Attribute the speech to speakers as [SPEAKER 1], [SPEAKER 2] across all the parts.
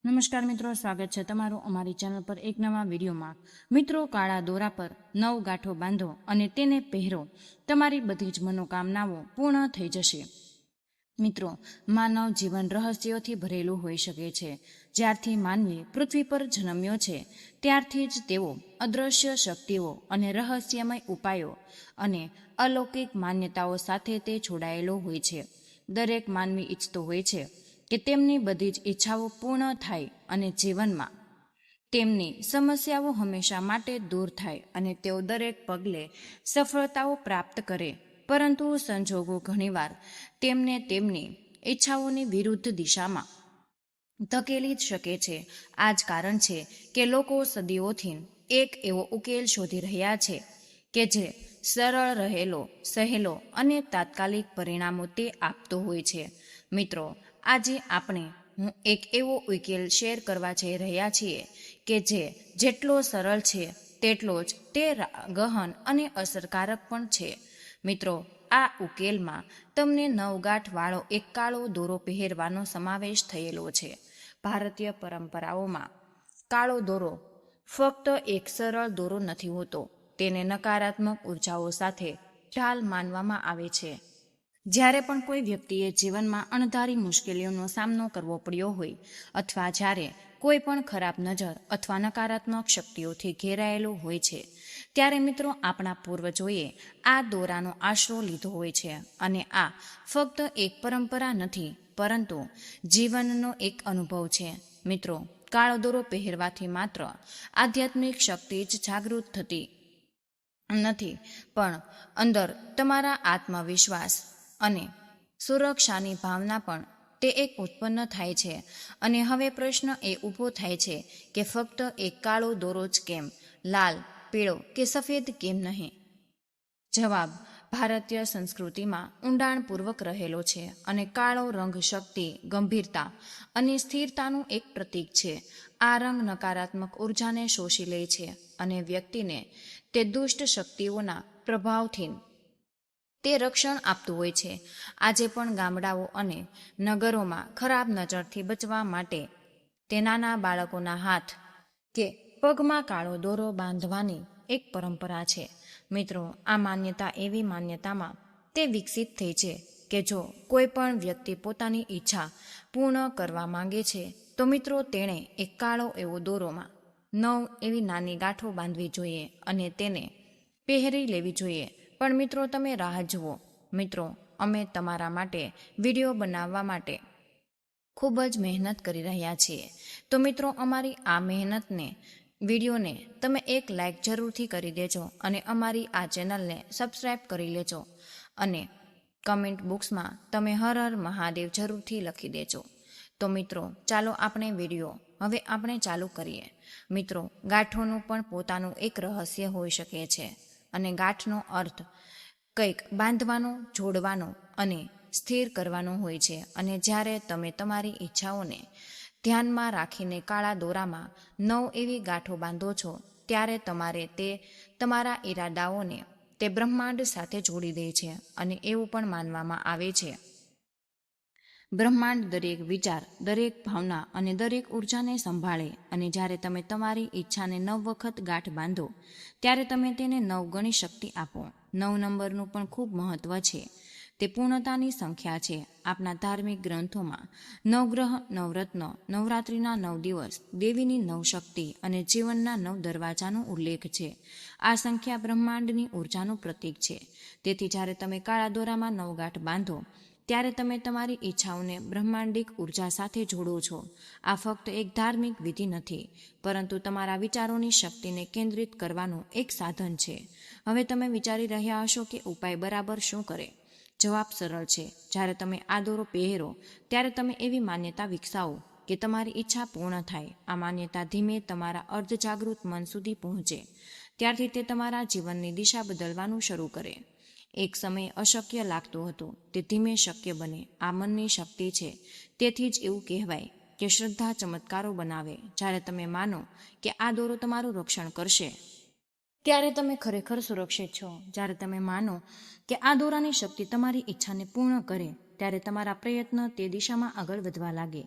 [SPEAKER 1] નમસ્કાર મિત્રો, સ્વાગત છે તમારું અમારી ચેનલ પર એક નવા વિડીયોમાં। મિત્રો, કાળા દોરા પર 9 ગાંઠો બાંધો અને તેને પહેરો, તમારી બધી જ મનોકામનાઓ પૂર્ણ થઈ જશે। મિત્રો, માનવ જીવન રહસ્યોથી ભરેલું હોઈ શકે છે। જ્યારથી માનવી પૃથ્વી પર જન્મ્યો છે ત્યારથી જ તેઓ અદ્રશ્ય શક્તિઓ અને રહસ્યમય ઉપાયો અને અલૌકિક માન્યતાઓ સાથે તે જોડાયેલો હોય છે। દરેક માનવી ઈચ્છતો હોય છે કે તેમની બધી જ ઈચ્છાઓ પૂર્ણ થાય અને જીવનમાં તેમની સમસ્યાઓ હંમેશા માટે દૂર થાય અને તેઓ દરેક પગલે સફળતાઓ પ્રાપ્ત કરે, પરંતુ સંજોગો ઘણીવાર તેમને તેમની ઈચ્છાઓની વિરુદ્ધ દિશામાં ધકેલી જ શકે છે। આ જ કારણ છે કે લોકો સદીઓથી એક એવો ઉકેલ શોધી રહ્યા છે કે જે સરળ રહેલો, સહેલો અને તાત્કાલિક પરિણામો તે આપતો હોય છે। મિત્રો, આજે આપણે એક એવો ઉકેલ શેર કરવા જઈ રહ્યા છીએ કે જે જેટલો સરળ છે તેટલો જ તે ગહન અને અસરકારક પણ છે। મિત્રો, આ ઉકેલમાં તમને 9 ગાંઠ વાળો એક કાળો દોરો પહેરવાનો સમાવેશ થયેલો છે। ભારતીય પરંપરાઓમાં કાળો દોરો ફક્ત એક સરળ દોરો નથી હોતો, તેને નકારાત્મક ઉર્જાઓ સાથે ઢાલ માનવામાં આવે છે। જ્યારે પણ કોઈ વ્યક્તિએ જીવનમાં અણધારી મુશ્કેલીઓનો સામનો કરવો પડ્યો હોય અથવા જ્યારે કોઈ પણ ખરાબ નજર અથવા નકારાત્મક શક્તિઓથી ઘેરાયેલો હોય છે, ત્યારે મિત્રો આપણા પૂર્વજોએ આ દોરાનો આશરો લીધો હોય છે। અને આ ફક્ત એક પરંપરા નથી, પરંતુ જીવનનો એક અનુભવ છે। મિત્રો, કાળો દોરો પહેરવાથી માત્ર આધ્યાત્મિક શક્તિ જ જાગૃત થતી નથી, પણ અંદર તમારા આત્મવિશ્વાસ અને સુરક્ષાની ભાવના પણ તે એક ઉત્પન્ન થાય છે। અને હવે પ્રશ્ન એ ઊભો થાય છે કે ફક્ત એક કાળો દોરો જ કેમ? લાલ, પીળો કે સફેદ કેમ નહીં? જવાબ ભારતીય સંસ્કૃતિમાં ઊંડાણપૂર્વક રહેલો છે અને કાળો રંગ શક્તિ, ગંભીરતા અને સ્થિરતાનું એક પ્રતીક છે। આ રંગ નકારાત્મક ઉર્જાને શોષી લે છે અને વ્યક્તિને તે દુષ્ટ શક્તિઓના પ્રભાવથી તે રક્ષણ આપતું હોય છે। આજે પણ ગામડાઓ અને નગરોમાં ખરાબ નજરથી બચવા માટે તે નાના બાળકોના હાથ કે પગમાં કાળો દોરો બાંધવાની એક પરંપરા છે। મિત્રો, આ માન્યતા એવી માન્યતામાં તે વિકસિત થઈ છે કે જો કોઈ પણ વ્યક્તિ પોતાની ઈચ્છા પૂર્ણ કરવા માંગે છે તો મિત્રો તેણે એક કાળો એવો દોરોમાં 9 એવી નાની ગાંઠો બાંધવી જોઈએ અને તેને પહેરી લેવી જોઈએ। પણ મિત્રો, તમે રાહ જુઓ। મિત્રો, અમે તમારા માટે વિડીયો બનાવવા માટે ખૂબ જ મહેનત કરી રહ્યા છીએ, તો મિત્રો અમારી આ મહેનતને વિડીયોને તમે એક લાઈક જરૂરથી કરી દેજો અને અમારી આ ચેનલને સબસ્ક્રાઈબ કરી લેજો અને કમેન્ટ બોક્સમાં તમે હર હર મહાદેવ જરૂરથી લખી દેજો। તો મિત્રો, ચાલો આપણે વિડીયો હવે આપણે ચાલુ કરીએ। મિત્રો, ગાંઠોનું પણ પોતાનું એક રહસ્ય હોઈ શકે છે અને ગાંઠનો અર્થ કંઈક બાંધવાનો, જોડવાનો અને સ્થિર કરવાનો હોય છે। અને જ્યારે તમે તમારી ઈચ્છાઓને ધ્યાનમાં રાખીને કાળા દોરામાં 9 એવી ગાંઠો બાંધો છો, ત્યારે તમારે તે તમારા ઈરાદાઓને તે બ્રહ્માંડ સાથે જોડી દે છે। અને એવું પણ માનવામાં આવે છે બ્રહ્માંડ દરેક વિચાર, દરેક ભાવના અને દરેક ઉર્જાને સંભાળે। અને જ્યારે તમે તમારી ઈચ્છાને 9 વખત ગાંઠ બાંધો, ત્યારે તમે તેને 9 ગણી શક્તિ આપો। 9 નંબરનું પણ ખૂબ મહત્વ છે, તે પૂર્ણતાની સંખ્યા છે। આપણા ધાર્મિક ગ્રંથોમાં નવગ્રહ, નવરત્ન, નવરાત્રિના 9 દિવસ, દેવીની 9 શક્તિ અને જીવનના 9 દરવાજાનો ઉલ્લેખ છે। આ સંખ્યા બ્રહ્માંડની ઉર્જાનું પ્રતીક છે। તેથી જ્યારે તમે કાળા દોરામાં 9 ગાંઠ બાંધો, ત્યારે તમે તમારી ઈચ્છાઓને બ્રહ્માંડિક ઉર્જા સાથે જોડો છો। આ ફક્ત એક ધાર્મિક વિધિ નથી, પરંતુ તમારા વિચારોની શક્તિને કેન્દ્રિત કરવાનું એક સાધન છે। હવે તમે વિચારી રહ્યા હશો કે ઉપાય બરાબર શું કરે? જવાબ સરળ છે। જ્યારે તમે આ દોરો પહેરો, ત્યારે તમે એવી માન્યતા વિકસાવો કે તમારી ઈચ્છા પૂર્ણ થાય। આ માન્યતા ધીમે તમારા અર્ધજાગૃત મન સુધી પહોંચે, ત્યારથી તે તમારા જીવનની દિશા બદલવાનું શરૂ કરે। એક સમય અશક્ય લાગતું હતું, તે ધીમે શક્ય બને। આ મનની શક્તિ છે। તેથી જ એવું કહેવાય કે શ્રદ્ધા ચમત્કારો બનાવે। જ્યારે તમે માનો કે આ દોરો તમારું રક્ષણ કરશે, ત્યારે તમે ખરેખર સુરક્ષિત છો। જ્યારે તમે માનો કે આ દોરાની શક્તિ તમારી ઈચ્છાને પૂર્ણ કરે, ત્યારે તમારા પ્રયત્ન તે દિશામાં આગળ વધવા લાગે.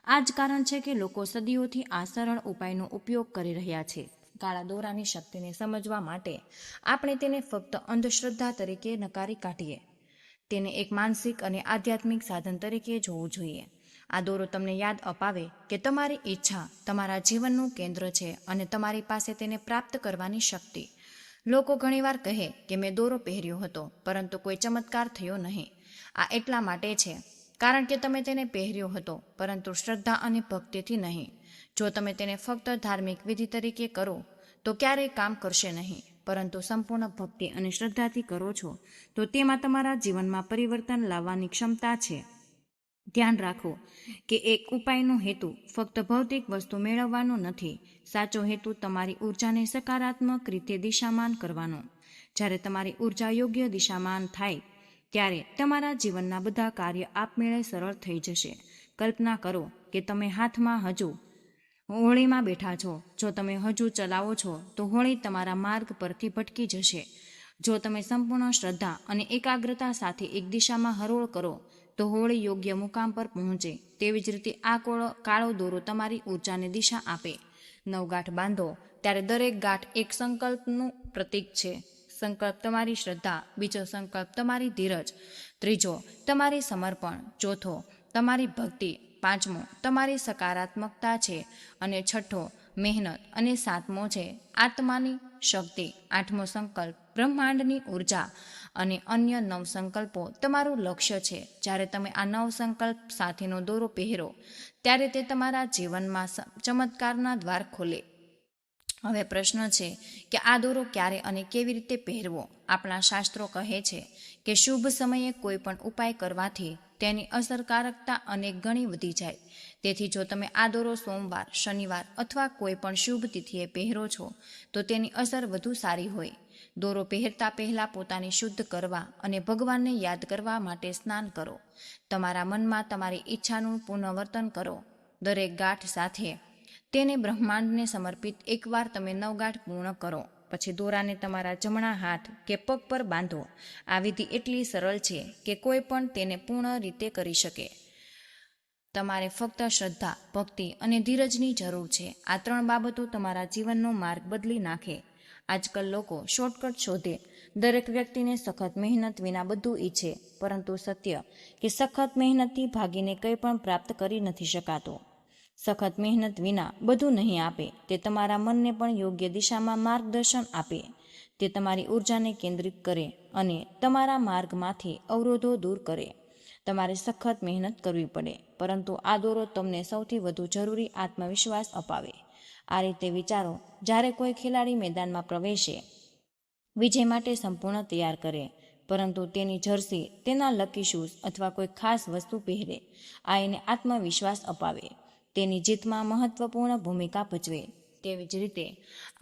[SPEAKER 1] આ જ કારણ છે કે લોકો સદીઓથી આ સરળ ઉપાયનો ઉપયોગ કરી રહ્યા છે. કાળા દોરાની શક્તિને સમજવા માટે આપણે તેને ફક્ત અંધશ્રદ્ધા તરીકે નકારી કાઢીએ. તેને એક માનસિક અને આધ્યાત્મિક સાધન તરીકે જોવું જોઈએ. આ દોરો તમને યાદ અપાવે કે તમારી ઈચ્છા તમારા જીવનનું કેન્દ્ર છે અને તમારી પાસે તેને પ્રાપ્ત કરવાની શક્તિ. લોકો ઘણીવાર કહે કે મેં દોરો પહેર્યો હતો પરંતુ કોઈ ચમત્કાર થયો નહીં. આ એટલા માટે છે કારણ કે તમે તેને પહેર્યો હતો પરંતુ શ્રદ્ધા અને ભક્તિથી નહીં. જો તમે તેને ફક્ત ધાર્મિક વિધિ તરીકે કરો તો ક્યારેય કામ કરશે નહીં, પરંતુ સંપૂર્ણ ભક્તિ અને શ્રદ્ધાથી કરો છો તો તેમાં તમારા જીવનમાં પરિવર્તન લાવવાની ક્ષમતા છે. ધ્યાન રાખો કે એક ઉપાયનો હેતુ ફક્ત ભૌતિક વસ્તુ મેળવવાનો નથી. સાચો હેતુ તમારી ઉર્જાને સકારાત્મક રીતે દિશામાન કરવાનો. જ્યારે તમારી ઉર્જા યોગ્ય દિશામાન થાય ત્યારે તમારા જીવનના બધા કાર્ય આપમેળે સરળ થઈ જશે. કલ્પના કરો કે તમે હાથમાં હજુ હોળીમાં બેઠા છો. જો તમે હજુ ચલાવો છો તો હોળી તમારા માર્ગ પરથી ભટકી જશે. જો તમે સંપૂર્ણ શ્રદ્ધા અને એકાગ્રતા સાથે એક દિશામાં હરોળ કરો તો હોળી યોગ્ય મુકામ પર પહોંચે. તેવી જ રીતે આ કાળો દોરો તમારી ઉર્જાને દિશા આપે. 9 ગાંઠ બાંધો ત્યારે દરેક ગાંઠ એક સંકલ્પનું પ્રતીક છે. સંકલ્પ તમારી શ્રદ્ધા, બીજો સંકલ્પ તમારી ધીરજ, ત્રીજો તમારી સમર્પણ, ચોથો તમારી ભક્તિ, પાંચમો તમારી સકારાત્મકતા છે અને છઠ્ઠો મહેનત અને સાતમો છે આત્માની શક્તિ. આઠમો સંકલ્પ બ્રહ્માંડની ઉર્જા અને અન્ય 9 સંકલ્પો તમારું લક્ષ્ય છે. જ્યારે તમે આ 9 સંકલ્પ સાથેનો દોરો પહેરો ત્યારે તે તમારા જીવનમાં ચમત્કારના દ્વાર ખોલે. હવે પ્રશ્ન છે કે આ દોરો ક્યારે અને કેવી રીતે પહેરવો. આપણા શાસ્ત્રો કહે છે કે શુભ સમયે કોઈ પણ ઉપાય કરવાથી તેની અસરકારકતા અનેક ગણી વધી જાય. તેથી જો તમે આ દોરો સોમવાર, શનિવાર અથવા કોઈ પણ શુભ તિથિએ પહેરો છો તો તેની અસર વધુ સારી હોય. દોરો પહેરતા પહેલા પોતાને શુદ્ધ કરવા અને ભગવાનને યાદ કરવા માટે સ્નાન કરો. તમારા મનમાં તમારી ઈચ્છાનું પુનર્વર્તન કરો. દરેક ગાંઠ સાથે તેને બ્રહ્માંડને સમર્પિત એકવાર તમે 9 ગાંઠ પૂર્ણ કરો પછી દોરાને તમારા જમણા હાથ કે પગ પર બાંધો. આ વિધિ એટલી સરળ છે કે કોઈ પણ તેને પૂર્ણ રીતે કરી શકે. તમારે ફક્ત શ્રદ્ધા, ભક્તિ અને ધીરજની જરૂર છે. આ 3 બાબતો તમારા જીવનનો માર્ગ બદલી નાખે. આજકાલ લોકો શોર્ટકટ શોધે. દરેક વ્યક્તિને સખત મહેનત વિના બધું ઈચ્છે, પરંતુ સત્ય કે સખત મહેનતથી ભાગીને કંઈ પણ પ્રાપ્ત કરી નથી શકાતો. સખત મહેનત વિના બધું નહીં આપે. તે તમારા મનને પણ યોગ્ય દિશામાં માર્ગદર્શન આપે. તે તમારી ઉર્જાને કેન્દ્રિત કરે અને તમારા માર્ગમાંથી અવરોધો દૂર કરે. તમારે સખત મહેનત કરવી પડે, પરંતુ આ દોરો તમને સૌથી વધુ જરૂરી આત્મવિશ્વાસ અપાવે. આ રીતે વિચારો, જ્યારે કોઈ ખેલાડી મેદાનમાં પ્રવેશે, વિજય માટે સંપૂર્ણ તૈયાર કરે, પરંતુ તેની જર્સી, તેના લકી શૂઝ અથવા કોઈ ખાસ વસ્તુ પહેરે. આ એને આત્મવિશ્વાસ અપાવે. તેની જીતમાં મહત્વપૂર્ણ ભૂમિકા ભજવે. તેવી જ રીતે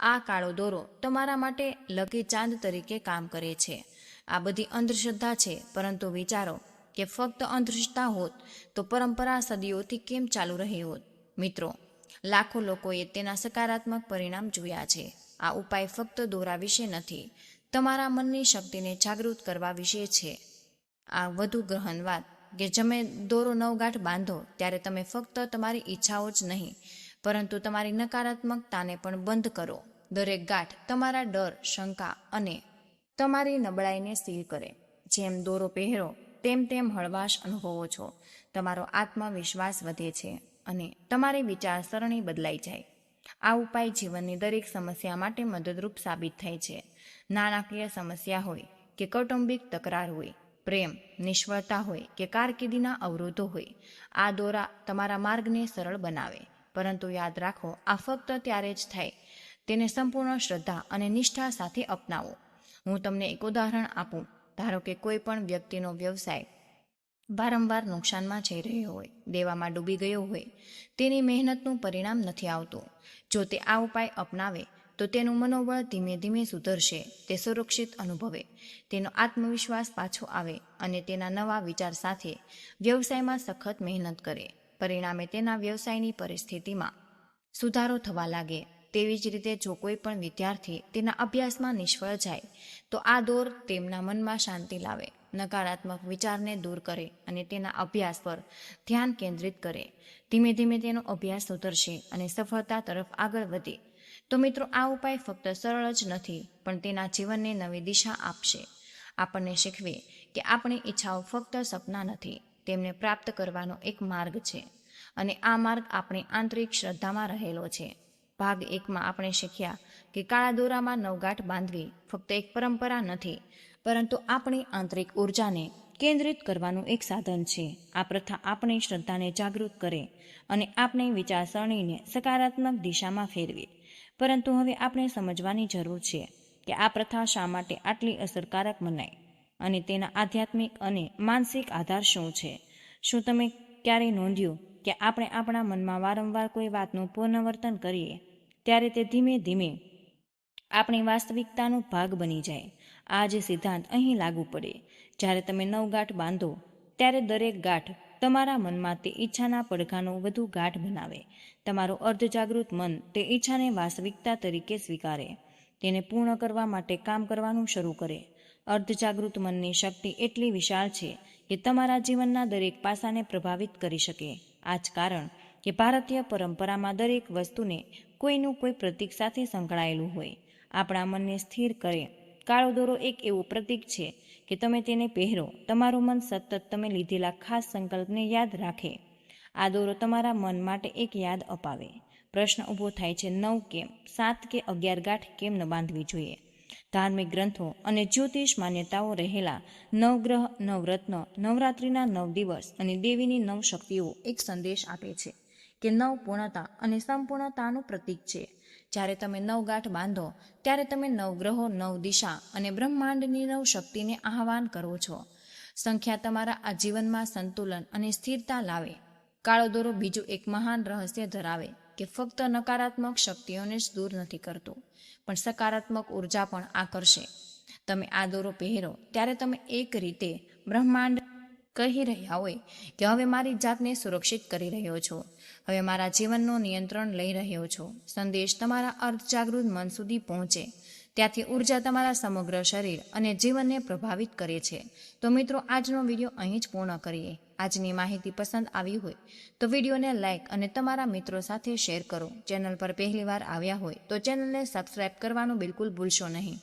[SPEAKER 1] આ કાળો દોરો તમારા માટે લકી ચાંદ તરીકે કામ કરે છે. આ બધી અંધશ્રદ્ધા છે, પરંતુ વિચારો કે ફક્ત અંધશ્રદ્ધા હોત તો પરંપરા સદીઓથી કેમ ચાલુ રહી હોત. મિત્રો, લાખો લોકોએ તેના સકારાત્મક પરિણામ જોયા છે. આ ઉપાય ફક્ત દોરા વિશે નથી, તમારા મનની શક્તિને જાગૃત કરવા વિશે છે. આ વધુ ગહન વાત કે તમે દોરો 9 ગાંઠ બાંધો ત્યારે તમે ફક્ત તમારી ઈચ્છાઓ જ નહીં, પરંતુ તમારી નકારાત્મકતાને પણ બંધ કરો. દરેક ગાંઠ તમારા ડર, શંકા અને તમારી નબળાઈને સીલ કરે. જેમ દોરો પહેરો તેમ તેમ હળવાશ અનુભવો છો. તમારો આત્મવિશ્વાસ વધે છે અને તમારી વિચારસરણી બદલાઈ જાય. આ ઉપાય જીવનની દરેક સમસ્યા માટે મદદરૂપ સાબિત થાય છે. નાણાકીય સમસ્યા હોય કે કૌટુંબિક તકરાર હોય, પ્રેમ, નિષ્ફળતા હોય કે કારકિર્દીના અવરોધો હોય, આ દોરા તમારા માર્ગને સરળ બનાવે. પરંતુ યાદ રાખો, આ ફક્ત ત્યારે જ થાય. તેને સંપૂર્ણ શ્રદ્ધા અને નિષ્ઠા સાથે અપનાવો. હું તમને એક ઉદાહરણ આપું. ધારો કે કોઈ પણ વ્યક્તિનો વ્યવસાય વારંવાર નુકસાનમાં જઈ રહ્યો હોય, દેવામાં ડૂબી ગયો હોય, તેની મહેનતનું પરિણામ નથી આવતું. જો તે આ ઉપાય અપનાવે તો તેનું મનોબળ ધીમે ધીમે સુધરશે. તે સુરક્ષિત અનુભવે, તેનો આત્મવિશ્વાસ પાછો આવે અને તેના નવા વિચાર સાથે વ્યવસાયમાં સખત મહેનત કરે. પરિણામે તેના વ્યવસાયની પરિસ્થિતિમાં સુધારો થવા લાગે. તેવી જ રીતે જો કોઈ પણ વિદ્યાર્થી તેના અભ્યાસમાં નિષ્ફળ જાય તો આ દોર તેમના મનમાં શાંતિ લાવે. નકારાત્મક વિચારને દૂર કરે અને તેના અભ્યાસ પર ધ્યાન કેન્દ્રિત કરે. ધીમે ધીમે તેનો અભ્યાસ સુધરશે અને સફળતા તરફ આગળ વધે. તો મિત્રો, આ ઉપાય ફક્ત સરળ જ નથી, પણ તેના જીવનને નવી દિશા આપશે. આપણને શીખવે કે આપણી ઈચ્છાઓ ફક્ત સપના નથી, તેમને પ્રાપ્ત કરવાનો એક માર્ગ છે. અને આ માર્ગ આપણી આંતરિક શ્રદ્ધામાં રહેલો છે. ભાગ 1માં આપણે શીખ્યા કે કાળા દોરામાં નવગાંઠ બાંધવી ફક્ત એક પરંપરા નથી, પરંતુ આપણી આંતરિક ઉર્જાને કેન્દ્રિત કરવાનું એક સાધન છે. આ પ્રથા આપણી શ્રદ્ધાને જાગૃત કરે અને આપણી વિચારસરણીને સકારાત્મક દિશામાં ફેરવે. પરંતુ હવે આપણે સમજવાની જરૂર છે કે આ પ્રથા શા માટે આટલી અસરકારક મનાય અને તેના આધ્યાત્મિક અને માનસિક આધાર શું છે. શું તમે ક્યારેય નોંધ્યું કે આપણે આપણા મનમાં વારંવાર કોઈ વાતનું પુનરાવર્તન કરીએ ત્યારે તે ધીમે ધીમે આપણી વાસ્તવિકતાનો ભાગ બની જાય? આ જ સિદ્ધાંત અહીં લાગુ પડે. જ્યારે તમે નવગાંઠ બાંધો ત્યારે દરેક ગાંઠ તમારા મનમાં તે ઈચ્છાના પડઘાનો વધુ ગાઢ બનાવે. તમારું અર્ધજાગૃત મન તે ઈચ્છાને વાસ્તવિકતા તરીકે સ્વીકારે, તેને પૂર્ણ કરવા માટે કામ કરવાનું શરૂ કરે. અર્ધજાગૃત મનની શક્તિ એટલી વિશાળ છે કે તમારા જીવનના દરેક પાસાને પ્રભાવિત કરી શકે. આ જ કારણ કે ભારતીય પરંપરામાં દરેક વસ્તુને કોઈનું કોઈ પ્રતીક સાથે સંકળાયેલું હોય. આપણા મનને સ્થિર કરે. કાળો દોરો એક એવું પ્રતીક છે કે તમે તેને પહેરો, તમારું મન સતત તમે લીધેલા ખાસ સંકલ્પને યાદ રાખે. આ દોરો તમારા મન માટે એક યાદ અપાવે. પ્રશ્ન ઊભો થાય છે, 9 કેમ? 7 કે 11 ગાંઠ કેમ ન બાંધવી જોઈએ? ધાર્મિક ગ્રંથો અને જ્યોતિષ માન્યતાઓ રહેલા નવગ્રહ, નવરત્ન, નવરાત્રિના 9 દિવસ અને દેવીની 9 શક્તિઓ એક સંદેશ આપે છે કે 9 પૂર્ણતા અને સંપૂર્ણતાનું પ્રતીક છે. જ્યારે તમે 9 ગાંઠ બાંધો ત્યારે તમે 9 ગ્રહો, 9 દિશા અને બ્રહ્માંડની 9 શક્તિને આહ્વાન કરો છો. સંખ્યા તમારા આ જીવનમાં સંતુલન અને સ્થિરતા લાવે. કાળો દોરો બીજું એક મહાન રહસ્ય ધરાવે કે ફક્ત નકારાત્મક શક્તિઓને જ દૂર નથી કરતો, પણ સકારાત્મક ઉર્જા પણ આકર્ષે. તમે આ દોરો પહેરો ત્યારે તમે એક રીતે બ્રહ્માંડ કહી રહ્યા હોય કે હવે મારી જાતને સુરક્ષિત કરી રહ્યો છો, હવે મારા જીવનનું નિયંત્રણ લઈ રહ્યો છો. સંદેશ તમારા અર્ધજાગૃત મન સુધી પહોંચે ત્યાંથી ઉર્જા તમારા સમગ્ર શરીર અને જીવનને પ્રભાવિત કરે છે. તો મિત્રો, આજનો વિડીયો અહીં જ પૂર્ણ કરીએ. આજની માહિતી પસંદ આવી હોય તો વિડીયોને લાઇક અને તમારા મિત્રો સાથે શેર કરો. ચેનલ પર પહેલીવાર આવ્યા હોય તો ચેનલને સબસ્ક્રાઇબ કરવાનું બિલકુલ ભૂલશો નહીં.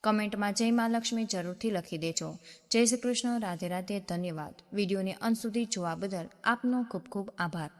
[SPEAKER 1] કમેન્ટમાં જય મા લક્ષ્મી જરૂરથી લખી દેજો. જય શ્રી કૃષ્ણ. રાધે રાધે. ધન્યવાદ. વિડીયોને અંત સુધી જોવા બદલ આપનો ખૂબ ખૂબ આભાર.